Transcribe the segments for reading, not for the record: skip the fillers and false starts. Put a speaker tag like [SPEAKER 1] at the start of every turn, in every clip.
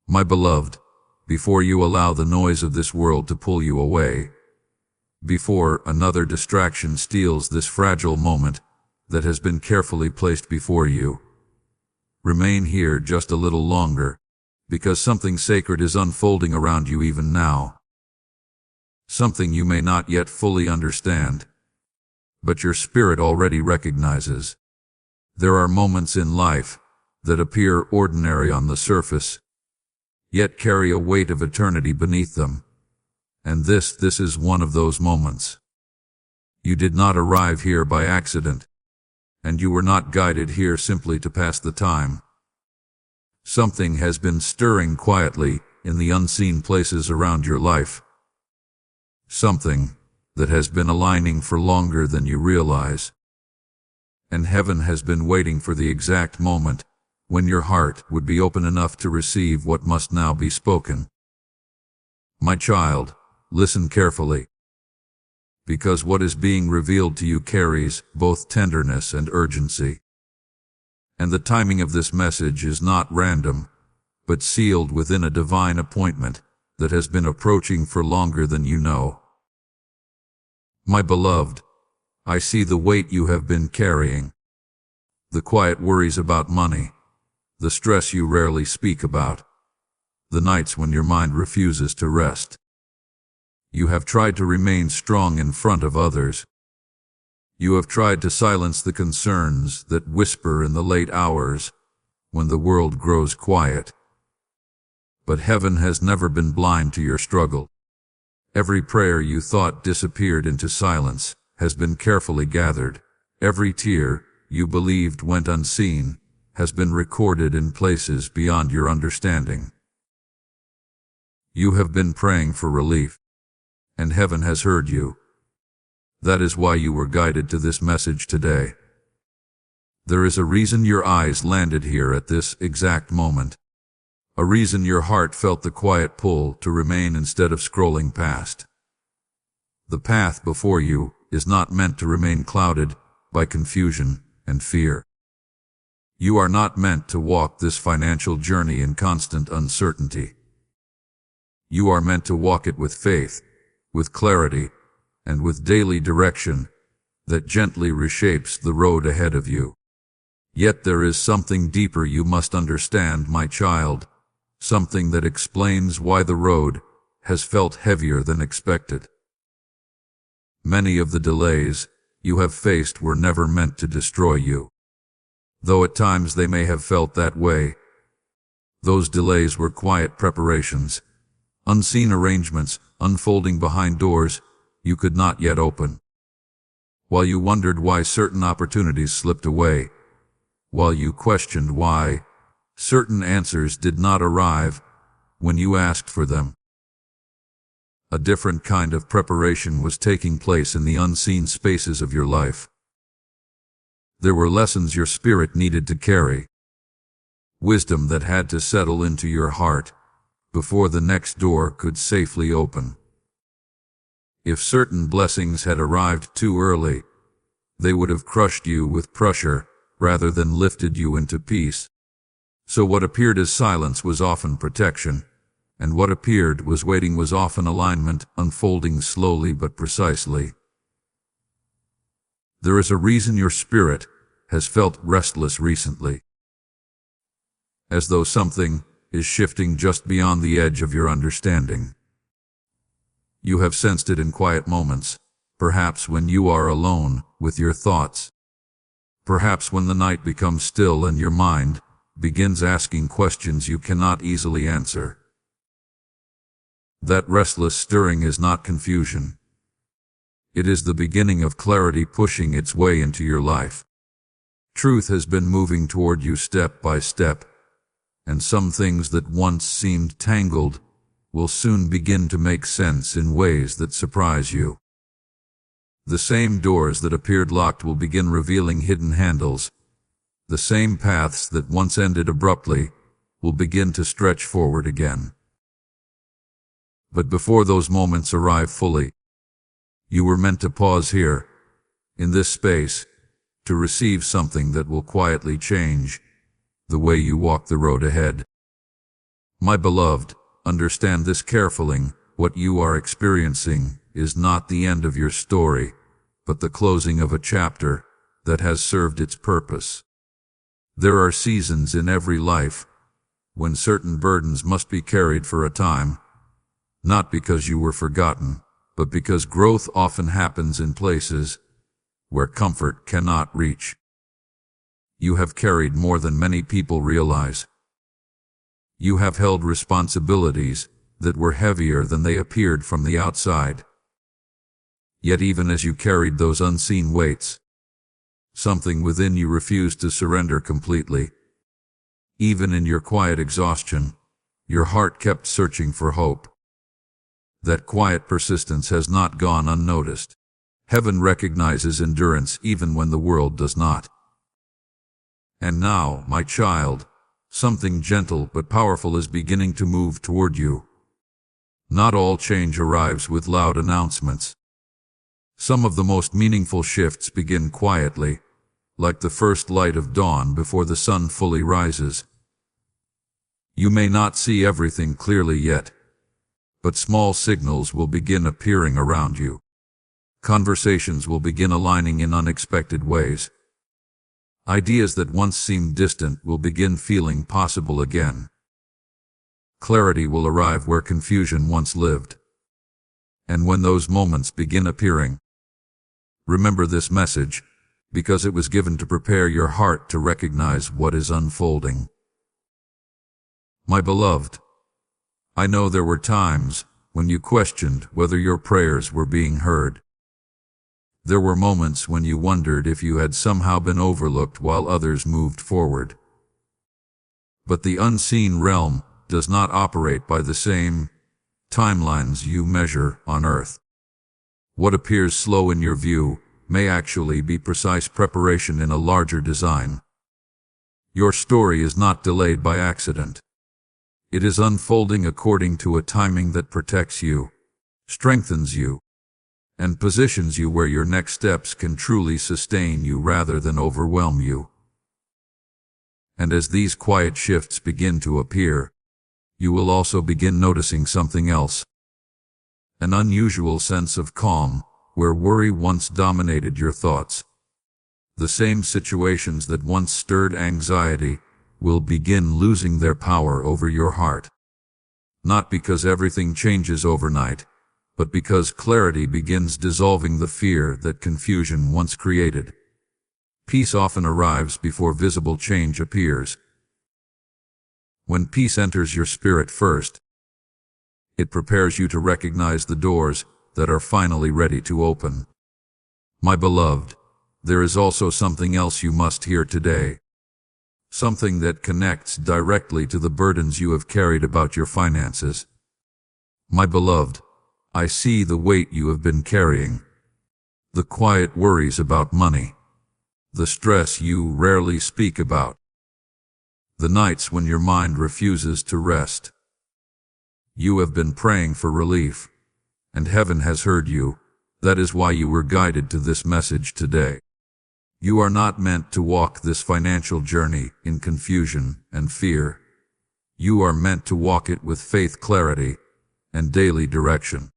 [SPEAKER 1] My beloved, before you allow the noise of this world to pull you away, before another distraction steals this fragile moment that has been carefully placed before you, remain here just a little longer, because something sacred is unfolding around you even now. Something you may not yet fully understand, but your spirit already recognizes. There are moments in life that appear ordinary on the surface, yet carry a weight of eternity beneath them. And this is one of those moments. You did not arrive here by accident, and you were not guided here simply to pass the time. Something has been stirring quietly in the unseen places around your life. Something that has been aligning for longer than you realize. And heaven has been waiting for the exact moment when your heart would be open enough to receive what must now be spoken. My child, listen carefully, because what is being revealed to you carries both tenderness and urgency. And the timing of this message is not random, but sealed within a divine appointment that has been approaching for longer than you know. My beloved, I see the weight you have been carrying, the quiet worries about money, the stress you rarely speak about, the nights when your mind refuses to rest. You have tried to remain strong in front of others. You have tried to silence the concerns that whisper in the late hours when the world grows quiet. But heaven has never been blind to your struggle. Every prayer you thought disappeared into silence has been carefully gathered. Every tear you believed went unseen has been recorded in places beyond your understanding. You have been praying for relief, and heaven has heard you. That is why you were guided to this message today. There is a reason your eyes landed here at this exact moment. A reason your heart felt the quiet pull to remain instead of scrolling past. The path before you is not meant to remain clouded by confusion and fear. You are not meant to walk this financial journey in constant uncertainty. You are meant to walk it with faith, with clarity, and with daily direction that gently reshapes the road ahead of you. Yet there is something deeper you must understand, my child, something that explains why the road has felt heavier than expected. Many of the delays you have faced were never meant to destroy you, though at times they may have felt that way. Those delays were quiet preparations, unseen arrangements unfolding behind doors you could not yet open. While you wondered why certain opportunities slipped away, while you questioned why certain answers did not arrive when you asked for them, a different kind of preparation was taking place in the unseen spaces of your life. There were lessons your spirit needed to carry, wisdom that had to settle into your heart before the next door could safely open. If certain blessings had arrived too early, they would have crushed you with pressure rather than lifted you into peace. So what appeared as silence was often protection, and what appeared was waiting was often alignment, unfolding slowly but precisely. There is a reason your spirit has felt restless recently, as though something is shifting just beyond the edge of your understanding. You have sensed it in quiet moments, perhaps when you are alone with your thoughts, perhaps when the night becomes still and your mind begins asking questions you cannot easily answer. That restless stirring is not confusion. It is the beginning of clarity pushing its way into your life. Truth has been moving toward you step by step, and some things that once seemed tangled will soon begin to make sense in ways that surprise you. The same doors that appeared locked will begin revealing hidden handles. The same paths that once ended abruptly will begin to stretch forward again. But before those moments arrive fully, you were meant to pause here, in this space, to receive something that will quietly change the way you walk the road ahead. My beloved, understand this carefully. What you are experiencing is not the end of your story, but the closing of a chapter that has served its purpose. There are seasons in every life when certain burdens must be carried for a time, not because you were forgotten, but because growth often happens in places where comfort cannot reach. You have carried more than many people realize. You have held responsibilities that were heavier than they appeared from the outside. Yet even as you carried those unseen weights, something within you refused to surrender completely. Even in your quiet exhaustion, your heart kept searching for hope. That quiet persistence has not gone unnoticed. Heaven recognizes endurance even when the world does not. And now, my child, something gentle but powerful is beginning to move toward you. Not all change arrives with loud announcements. Some of the most meaningful shifts begin quietly, like the first light of dawn before the sun fully rises. You may not see everything clearly yet, but small signals will begin appearing around you. Conversations will begin aligning in unexpected ways. Ideas that once seemed distant will begin feeling possible again. Clarity will arrive where confusion once lived. And when those moments begin appearing, remember this message, because it was given to prepare your heart to recognize what is unfolding. My beloved, I know there were times when you questioned whether your prayers were being heard. There were moments when you wondered if you had somehow been overlooked while others moved forward. But the unseen realm does not operate by the same timelines you measure on earth. What appears slow in your view may actually be precise preparation in a larger design. Your story is not delayed by accident. It is unfolding according to a timing that protects you, strengthens you, and positions you where your next steps can truly sustain you rather than overwhelm you. And as these quiet shifts begin to appear, you will also begin noticing something else. An unusual sense of calm, where worry once dominated your thoughts. The same situations that once stirred anxiety will begin losing their power over your heart. Not because everything changes overnight, but because clarity begins dissolving the fear that confusion once created. Peace often arrives before visible change appears. When peace enters your spirit first, it prepares you to recognize the doors that are finally ready to open. My beloved, there is also something else you must hear today. Something that connects directly to the burdens you have carried about your finances. My beloved, I see the weight you have been carrying. The quiet worries about money. The stress you rarely speak about. The nights when your mind refuses to rest. You have been praying for relief, and heaven has heard you. That is why you were guided to this message today. You are not meant to walk this financial journey in confusion and fear. You are meant to walk it with faith, clarity, and daily direction.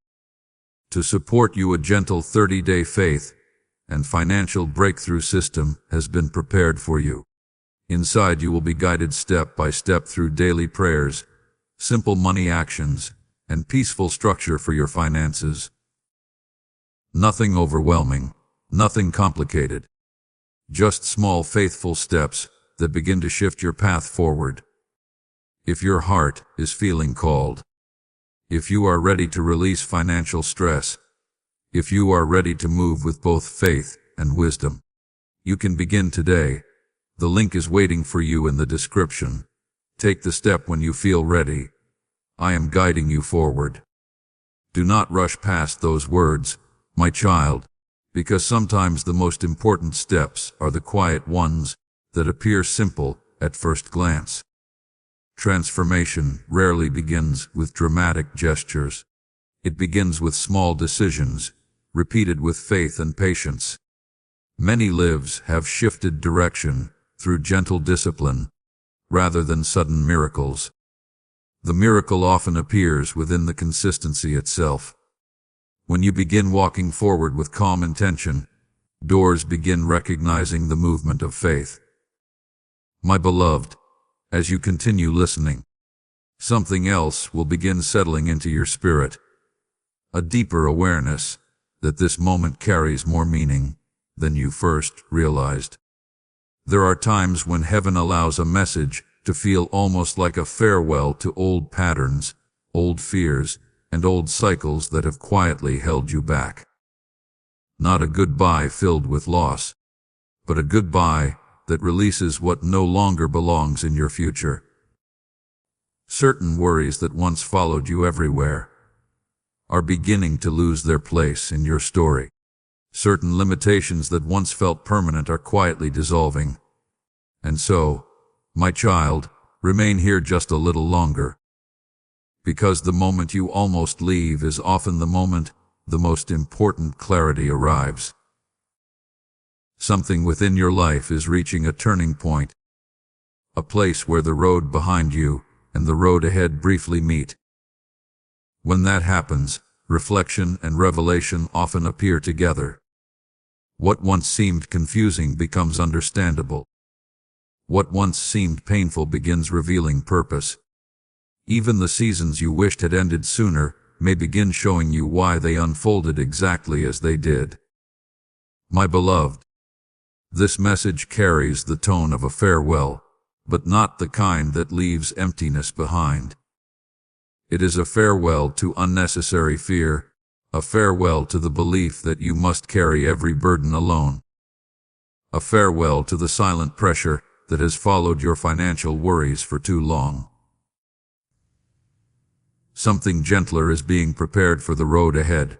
[SPEAKER 1] To support you, a gentle 30-day faith and financial breakthrough system has been prepared for you. Inside you will be guided step by step through daily prayers, simple money actions, and peaceful structure for your finances. Nothing overwhelming, nothing complicated. Just small faithful steps that begin to shift your path forward. If your heart is feeling called, if you are ready to release financial stress, if you are ready to move with both faith and wisdom, you can begin today. The link is waiting for you in the description. Take the step when you feel ready. I am guiding you forward. Do not rush past those words, my child, because sometimes the most important steps are the quiet ones that appear simple at first glance. Transformation rarely begins with dramatic gestures. It begins with small decisions, repeated with faith and patience. Many lives have shifted direction through gentle discipline, rather than sudden miracles. The miracle often appears within the consistency itself. When you begin walking forward with calm intention, doors begin recognizing the movement of faith. My beloved, as you continue listening, something else will begin settling into your spirit. A deeper awareness that this moment carries more meaning than you first realized. There are times when heaven allows a message to feel almost like a farewell to old patterns, old fears, and old cycles that have quietly held you back. Not a goodbye filled with loss, but a goodbye that releases what no longer belongs in your future. Certain worries that once followed you everywhere are beginning to lose their place in your story. Certain limitations that once felt permanent are quietly dissolving. And so, my child, remain here just a little longer. Because the moment you almost leave is often the moment the most important clarity arrives. Something within your life is reaching a turning point, a place where the road behind you and the road ahead briefly meet. When that happens, reflection and revelation often appear together. What once seemed confusing becomes understandable. What once seemed painful begins revealing purpose. Even the seasons you wished had ended sooner may begin showing you why they unfolded exactly as they did. My beloved, this message carries the tone of a farewell, but not the kind that leaves emptiness behind. It is a farewell to unnecessary fear, a farewell to the belief that you must carry every burden alone, a farewell to the silent pressure that has followed your financial worries for too long. Something gentler is being prepared for the road ahead,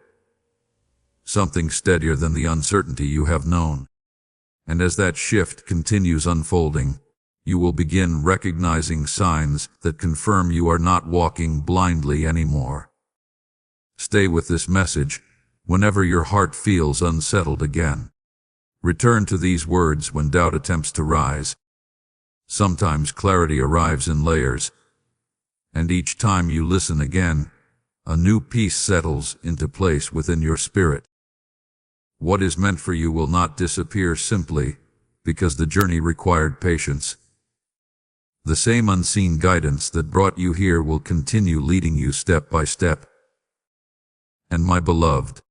[SPEAKER 1] something steadier than the uncertainty you have known. And as that shift continues unfolding, you will begin recognizing signs that confirm you are not walking blindly anymore. Stay with this message whenever your heart feels unsettled again. Return to these words when doubt attempts to rise. Sometimes clarity arrives in layers, and each time you listen again, a new peace settles into place within your spirit. What is meant for you will not disappear simply because the journey required patience. The same unseen guidance that brought you here will continue leading you step by step. And my beloved,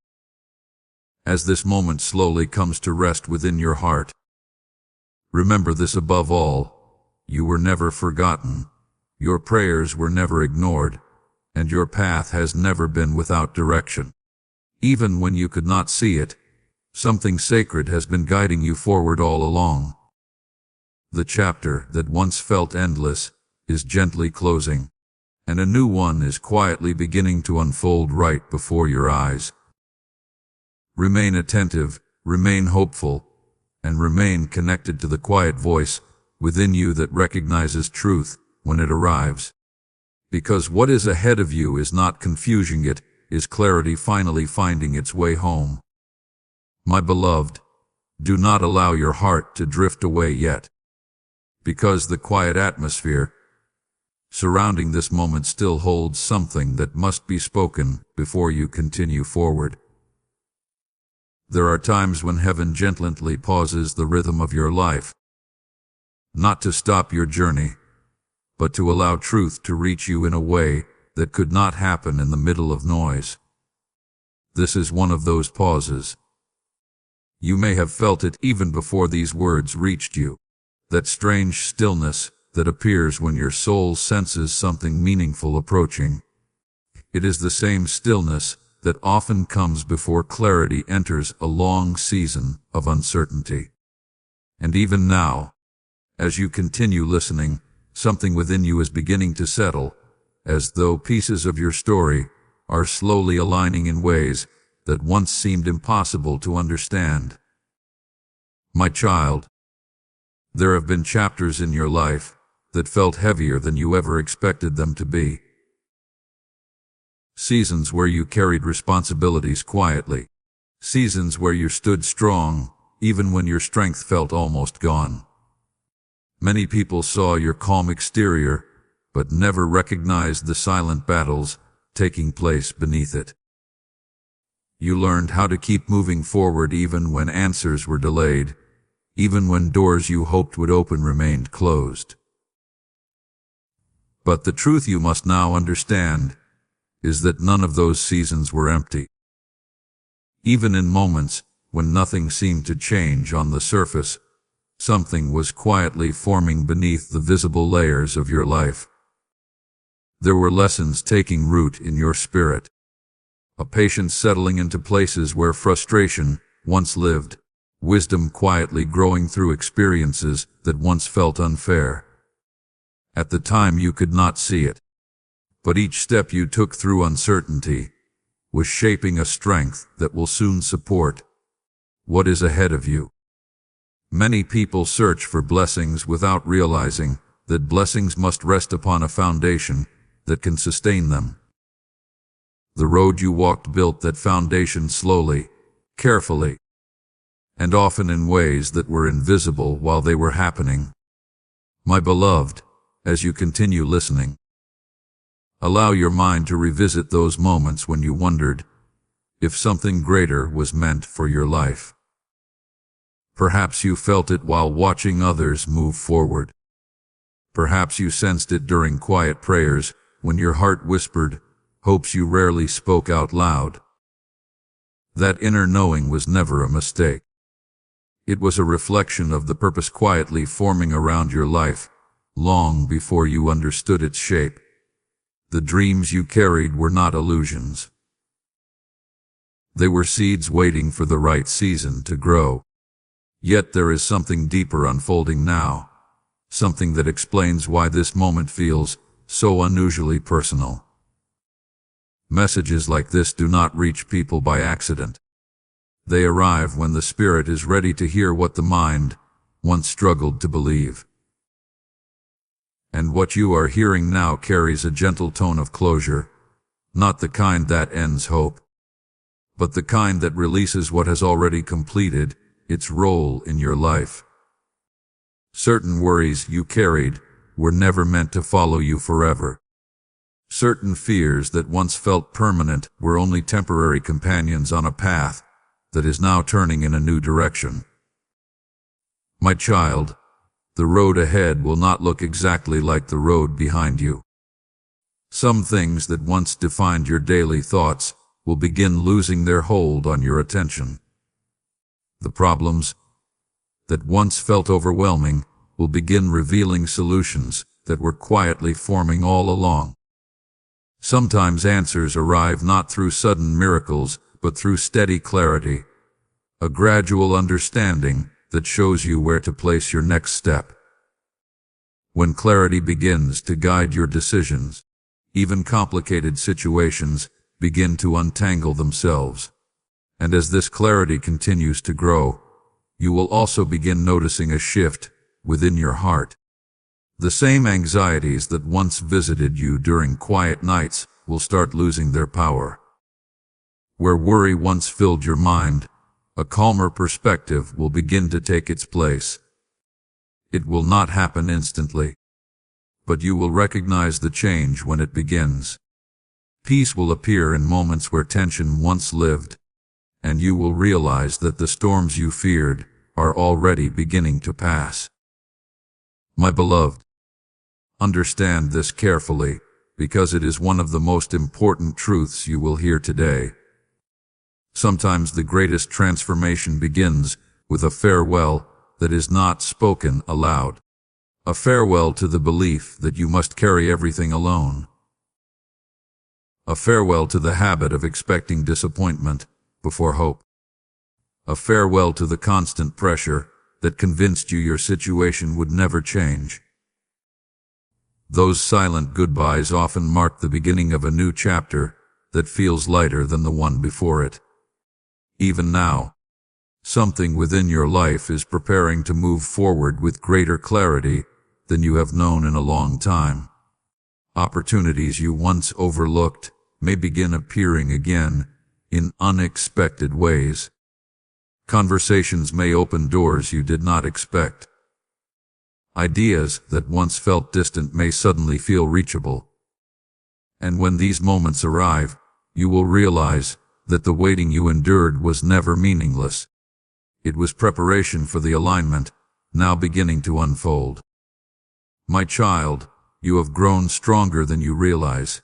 [SPEAKER 1] as this moment slowly comes to rest within your heart, remember this above all: you were never forgotten, your prayers were never ignored, and your path has never been without direction. Even when you could not see it, something sacred has been guiding you forward all along. The chapter that once felt endless is gently closing, and a new one is quietly beginning to unfold right before your eyes. Remain attentive, remain hopeful, and remain connected to the quiet voice within you that recognizes truth when it arrives. Because what is ahead of you is not confusion, it is clarity finally finding its way home. My beloved, do not allow your heart to drift away yet, because the quiet atmosphere surrounding this moment still holds something that must be spoken before you continue forward. There are times when heaven gently pauses the rhythm of your life, not to stop your journey, but to allow truth to reach you in a way that could not happen in the middle of noise. This is one of those pauses. You may have felt it even before these words reached you, that strange stillness that appears when your soul senses something meaningful approaching. It is the same stillness that often comes before clarity enters a long season of uncertainty. And even now, as you continue listening, something within you is beginning to settle, as though pieces of your story are slowly aligning in ways that once seemed impossible to understand. My child, there have been chapters in your life that felt heavier than you ever expected them to be. Seasons where you carried responsibilities quietly. Seasons where you stood strong, even when your strength felt almost gone. Many people saw your calm exterior, but never recognized the silent battles taking place beneath it. You learned how to keep moving forward even when answers were delayed, even when doors you hoped would open remained closed. But the truth you must now understand is that none of those seasons were empty. Even in moments when nothing seemed to change on the surface, something was quietly forming beneath the visible layers of your life. There were lessons taking root in your spirit, a patience settling into places where frustration once lived, wisdom quietly growing through experiences that once felt unfair. At the time you could not see it, but each step you took through uncertainty was shaping a strength that will soon support what is ahead of you. Many people search for blessings without realizing that blessings must rest upon a foundation that can sustain them. The road you walked built that foundation slowly, carefully, and often in ways that were invisible while they were happening. My beloved, as you continue listening, allow your mind to revisit those moments when you wondered if something greater was meant for your life. Perhaps you felt it while watching others move forward. Perhaps you sensed it during quiet prayers when your heart whispered hopes you rarely spoke out loud. That inner knowing was never a mistake. It was a reflection of the purpose quietly forming around your life, long before you understood its shape. The dreams you carried were not illusions. They were seeds waiting for the right season to grow. Yet there is something deeper unfolding now, something that explains why this moment feels so unusually personal. Messages like this do not reach people by accident. They arrive when the spirit is ready to hear what the mind once struggled to believe. And what you are hearing now carries a gentle tone of closure, not the kind that ends hope, but the kind that releases what has already completed its role in your life. Certain worries you carried were never meant to follow you forever. Certain fears that once felt permanent were only temporary companions on a path that is now turning in a new direction. My child, the road ahead will not look exactly like the road behind you. Some things that once defined your daily thoughts will begin losing their hold on your attention. The problems that once felt overwhelming will begin revealing solutions that were quietly forming all along. Sometimes answers arrive not through sudden miracles, but through steady clarity, a gradual understanding that shows you where to place your next step. When clarity begins to guide your decisions, even complicated situations begin to untangle themselves. And as this clarity continues to grow, you will also begin noticing a shift within your heart. The same anxieties that once visited you during quiet nights will start losing their power. Where worry once filled your mind, a calmer perspective will begin to take its place. It will not happen instantly, but you will recognize the change when it begins. Peace will appear in moments where tension once lived, and you will realize that the storms you feared are already beginning to pass. My beloved, understand this carefully, because it is one of the most important truths you will hear today. Sometimes the greatest transformation begins with a farewell that is not spoken aloud. A farewell to the belief that you must carry everything alone. A farewell to the habit of expecting disappointment before hope. A farewell to the constant pressure that convinced you your situation would never change. Those silent goodbyes often mark the beginning of a new chapter that feels lighter than the one before it. Even now, something within your life is preparing to move forward with greater clarity than you have known in a long time. Opportunities you once overlooked may begin appearing again in unexpected ways. Conversations may open doors you did not expect. Ideas that once felt distant may suddenly feel reachable. And when these moments arrive, you will realize that the waiting you endured was never meaningless. It was preparation for the alignment, now beginning to unfold. My child, you have grown stronger than you realize.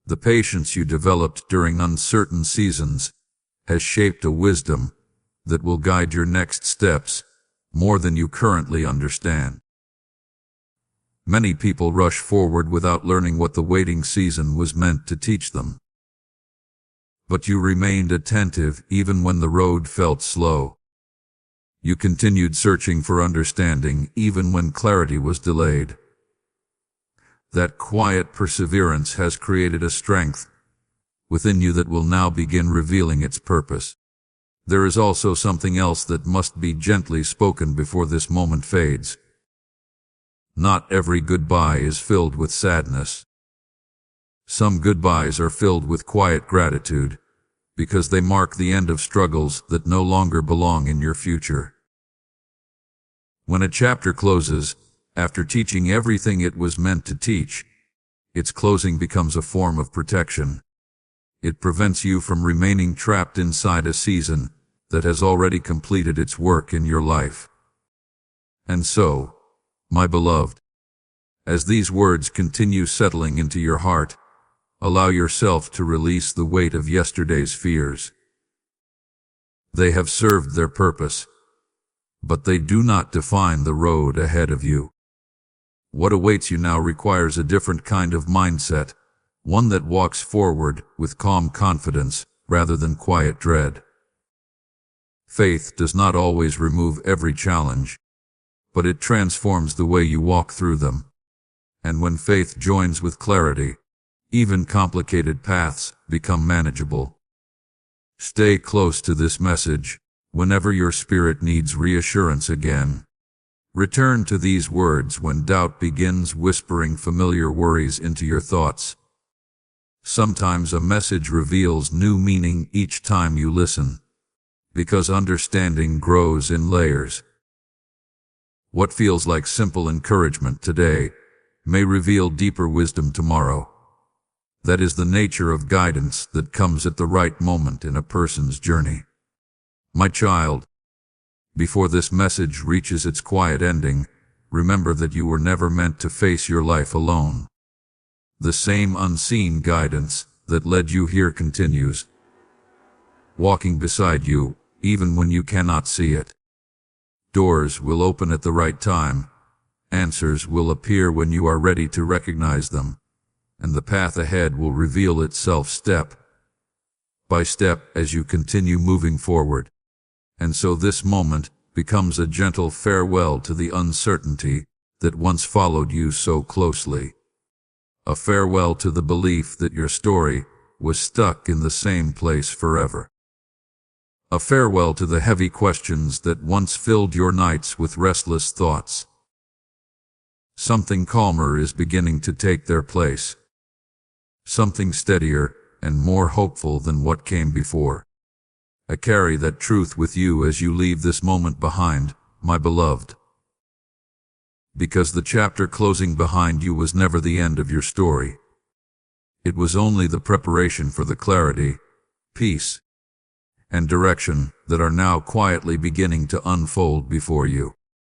[SPEAKER 1] The patience you developed during uncertain seasons has shaped a wisdom that will guide your next steps more than you currently understand. Many people rush forward without learning what the waiting season was meant to teach them. But you remained attentive even when the road felt slow. You continued searching for understanding even when clarity was delayed. That quiet perseverance has created a strength within you that will now begin revealing its purpose. There is also something else that must be gently spoken before this moment fades. Not every goodbye is filled with sadness. Some goodbyes are filled with quiet gratitude, because they mark the end of struggles that no longer belong in your future. When a chapter closes, after teaching everything it was meant to teach, its closing becomes a form of protection. It prevents you from remaining trapped inside a season that has already completed its work in your life. And so, my beloved, as these words continue settling into your heart, allow yourself to release the weight of yesterday's fears. They have served their purpose, but they do not define the road ahead of you. What awaits you now requires a different kind of mindset, one that walks forward with calm confidence rather than quiet dread. Faith does not always remove every challenge, but it transforms the way you walk through them. And when faith joins with clarity, even complicated paths become manageable. Stay close to this message whenever your spirit needs reassurance again. Return to these words when doubt begins whispering familiar worries into your thoughts. Sometimes a message reveals new meaning each time you listen, because understanding grows in layers. What feels like simple encouragement today may reveal deeper wisdom tomorrow. That is the nature of guidance that comes at the right moment in a person's journey. My child, before this message reaches its quiet ending, remember that you were never meant to face your life alone. The same unseen guidance that led you here continues, walking beside you even when you cannot see it. Doors will open at the right time, answers will appear when you are ready to recognize them, and the path ahead will reveal itself step by step as you continue moving forward. And so this moment becomes a gentle farewell to the uncertainty that once followed you so closely. A farewell to the belief that your story was stuck in the same place forever. A farewell to the heavy questions that once filled your nights with restless thoughts. Something calmer is beginning to take their place. Something steadier and more hopeful than what came before. Carry that truth with you as you leave this moment behind, my beloved. Because the chapter closing behind you was never the end of your story. It was only the preparation for the clarity, peace, and direction that are now quietly beginning to unfold before you.